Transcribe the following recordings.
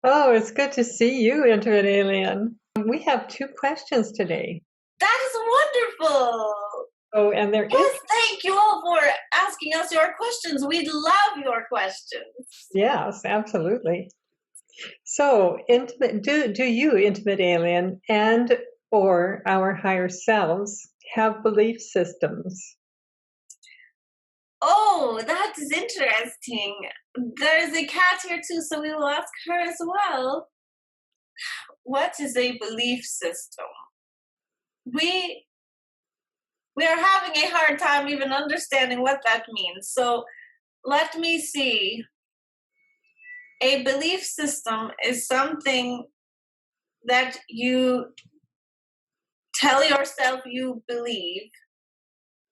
Oh, it's good to see you, Intimate Alien. We have two questions today. That is wonderful. Oh, and they're Yes, thank you all for asking us your questions. We love your questions. yes, absolutely. So, do you, Intimate Alien, and or our higher selves have belief systems? Oh, that is interesting. There's a cat here too, so we will ask her as well. What is a belief system? We we are having a hard time even understanding what that means. So let me see. A belief system is something that you tell yourself you believe,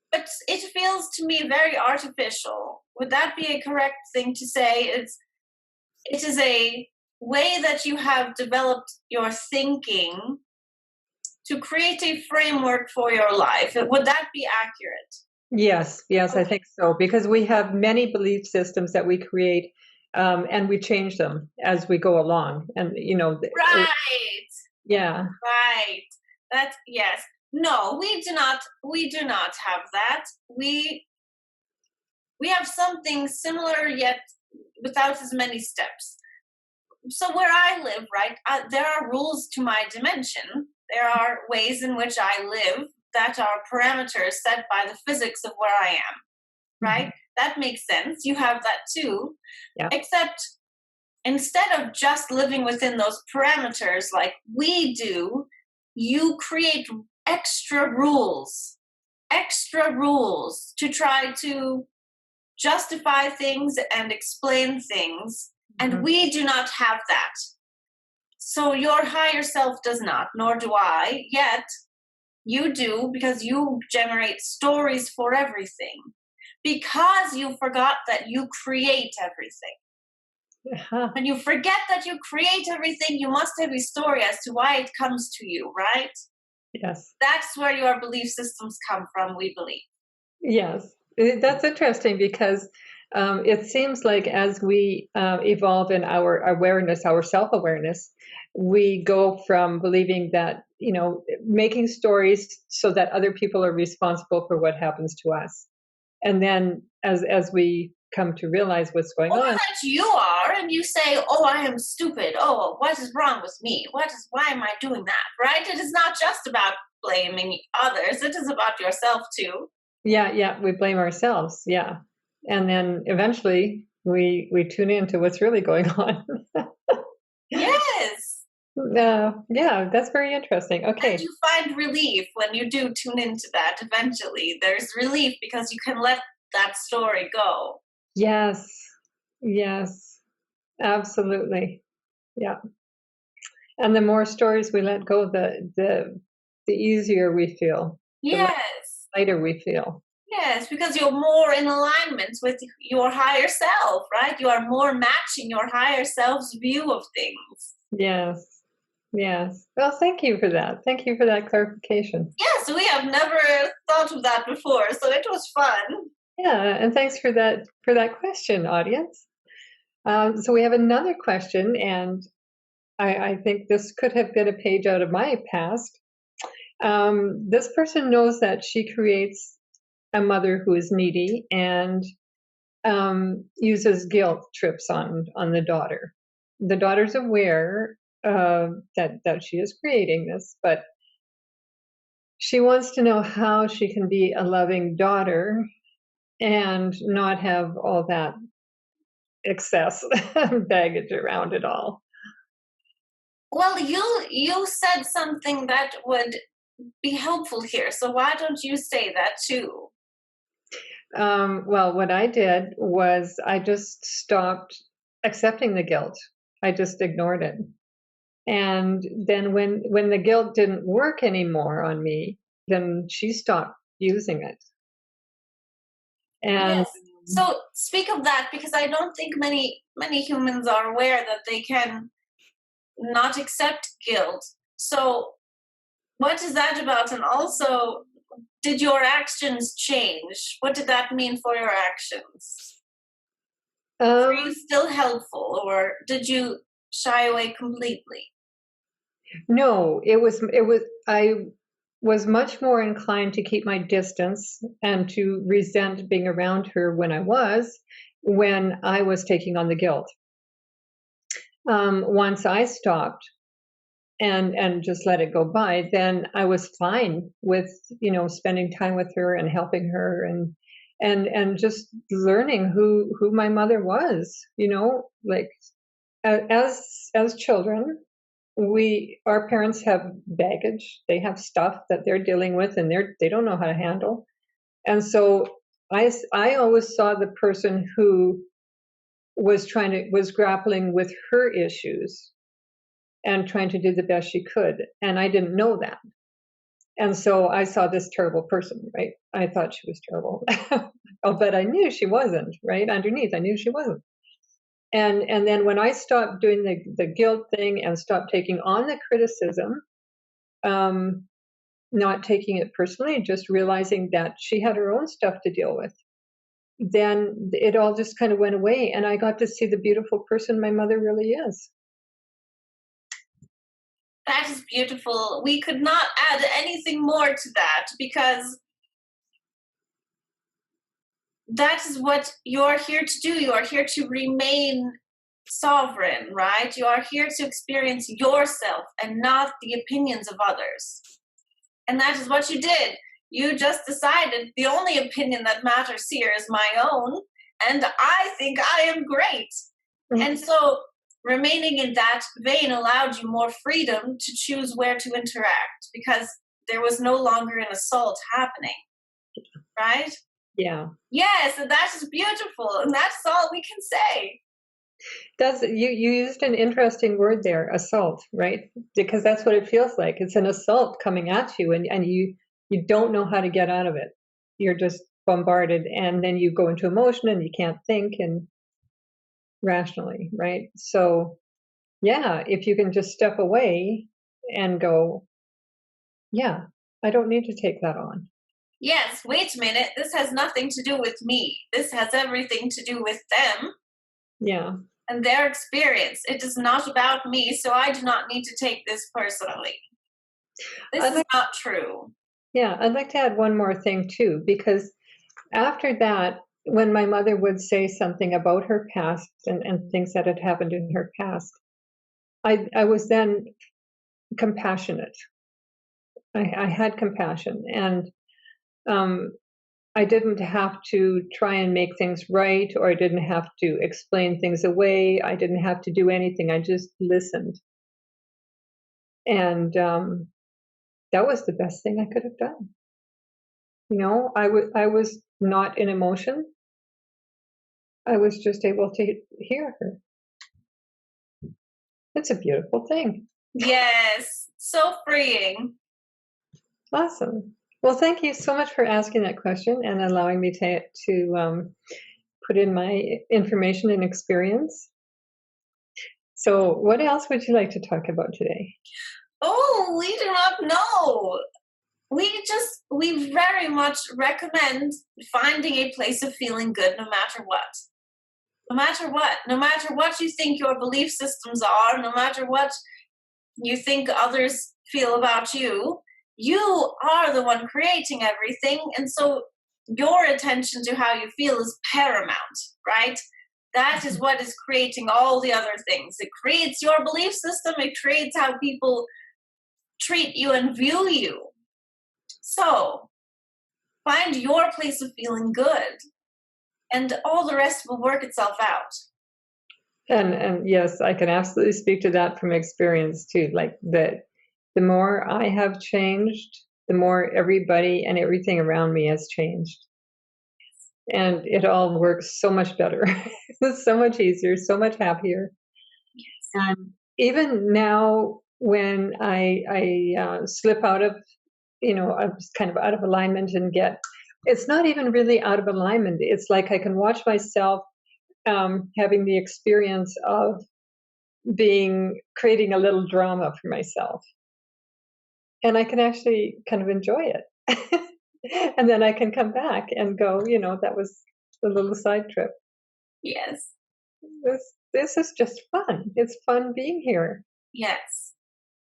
but it feels to me very artificial. Would that be a correct thing to say? It is a way that you have developed your thinking to create a framework for your life. Would that be accurate? Yes, I Okay. think so, because we have many belief systems that we create, and we change them as we go along. And, Right. yeah, Right. That yes. No, we do not. We do not have that. We have something similar yet without as many steps. So where I live, right, there are rules to my dimension. There are ways in which I live that are parameters set by the physics of where I am, mhm, right? That makes sense. You have that too. yeah, Except instead of just living within those parameters like we do, you create extra rules to try to justify things and explain things. And mhm, we do not have that. So your higher self does not, nor do I, yet you do because you generate stories for everything. Because you forgot that you create everything. uh-huh, When you forget that you create everything, you must have a story as to why it comes to you, right? yes. That's where your belief systems come from, we believe. Yes, that's interesting because it seems like as we evolve in our awareness, our self-awareness, we go from believing that, making stories so that other people are responsible for what happens to us. And then as we come to realize what's going Or on, that you are, and you say, "Oh, I am stupid. Oh, what is wrong with me? Why am I doing that?" Right? It is not just about blaming others, it is about yourself too. yeah, we blame ourselves, yeah. And then eventually we tune into what's really going on. Yes. Yeah, that's very interesting. And Okay. you find relief when you do tune into that eventually. There's relief because you can let that story go. Yes. Yes. Absolutely. Yeah. And the more stories we let go, the easier we feel, the Yes. lighter we feel. Yes, because you're more in alignment with your higher self, right? You are more matching your higher self's view of things. Yes. Yes. Well, thank you for that. Thank you for that clarification. Yes, we have never thought of that before, so it was fun. Yeah, and thanks for that question, audience. So we have another question, and I think this could have been a page out of my past. This person knows that she creates a mother who is needy and uses guilt trips on the daughter. The daughter's aware that she is creating this, but she wants to know how she can be a loving daughter and not have all that excess baggage around it all. Well, you said something that would be helpful here, so why don't you say that too? Well, what I did was I just stopped accepting the guilt. I just ignored it. And then when the guilt didn't work anymore on me, then she stopped using it. And Yes. So speak of that because I don't think many humans are aware that they can not accept guilt. So what is that about? And also, did your actions change? What did that mean for your actions? Were you um, still helpful, or did you shy away completely? No, I was much more inclined to keep my distance and to resent being around her when I was taking on the guilt. Once I stopped and just let it go by, then I was fine with, spending time with her and helping her and just learning who my mother was, like as children, our parents have baggage. They have stuff that they're dealing with and they don't know how to handle. And so I always saw the person who was grappling with her issues and trying to do the best she could. And I didn't know that. And so I saw this terrible person, right? I thought she was terrible. Oh, but I knew she wasn't, right? Underneath, I knew she wasn't. And then when I stopped doing the guilt thing and stopped taking on the criticism, um, not taking it personally, just realizing that she had her own stuff to deal with, then it all just kind of went away. And I got to see the beautiful person my mother really is. That is beautiful. We could not add anything more to that, because that is what you're here to do. You are here to remain sovereign, right? You are here to experience yourself and not the opinions of others. And that is what you did. You just decided the only opinion that matters here is my own, and I think I am great. And so remaining in that vein allowed you more freedom to choose where to interact, because there was no longer an assault happening, right? Yeah. Yes, and that is beautiful, and that's all we can say. You used an interesting word there, assault, right? Because that's what it feels like. It's an assault coming at you, and you don't know how to get out of it. You're just bombarded, and then you go into emotion and you can't think and rationally, right? So yeah, if you can just step away and go, yeah, I don't need to take that on. Yes, wait a minute, this has nothing to do with me. This has everything to do with them Yeah. and their experience. It is not about me, so I do not need to take this personally. This is not true. Yeah, I'd like to add one more thing too, because after that, when my mother would say something about her past and things that had happened in her past, I was then compassionate. I had compassion, and um, I didn't have to try and make things right, or I didn't have to explain things away. I didn't have to do anything. I just listened. And that was the best thing I could have done. I was not in emotion. I was just able to hear her. It's a beautiful thing. Yes, so freeing. Awesome. Well, thank you so much for asking that question and allowing me to put in my information and experience. So, what else would you like to talk about today? Oh, we do not know. We very much recommend finding a place of feeling good no matter what. No matter what. No matter what you think your belief systems are, no matter what you think others feel about you, you are the one creating everything. And so your attention to how you feel is paramount, right? That is what is creating all the other things. It creates your belief system, it creates how people treat you and view you. So find your place of feeling good, and all the rest will work itself out. And yes, I can absolutely speak to that from experience too. Like that, the more I have changed, the more everybody and everything around me has changed, and it all works so much better. It's so much easier, so much happier. And even now, when I slip out of, I'm just kind of out of alignment and it's not even really out of alignment. It's like I can watch myself having the experience of creating a little drama for myself. And I can actually kind of enjoy it. And then I can come back and go, that was a little side trip. Yes. It was this is just fun. It's fun being here. Yes.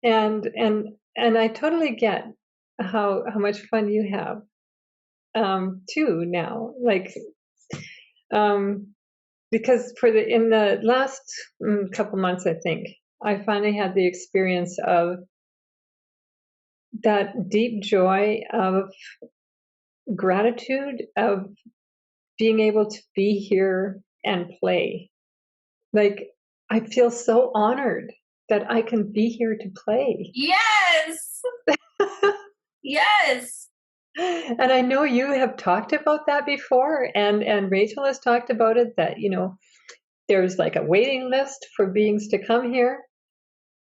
And I totally get how much fun you have too now. Like because in the last couple months, I think I finally had the experience of that deep joy of gratitude of being able to be here and play. Like, I feel so honored that I can be here to play. Yes. Yes. And I know you have talked about that before, and Rachel has talked about it, that, there's like a waiting list for beings to come here.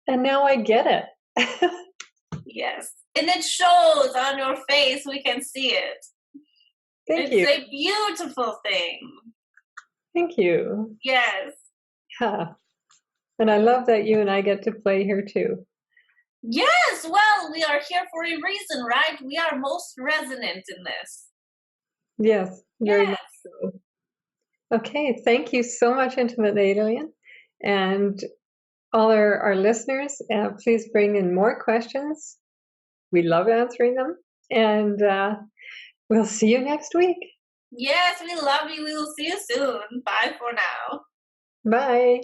And now I get it. Yes. And it shows on your face. We can see it. Thank you. It's a beautiful thing. Thank you. Yes. Yeah. And I love that you and I get to play here too. Yes. Well, we are here for a reason, right? We are most resonant in this. Yes, very Yes. much so. Okay, thank you so much, Intimate Alien. And all our listeners, please bring in more questions. We love answering them. And we'll see you next week. Yes, we love you. We will see you soon. Bye for now. Bye.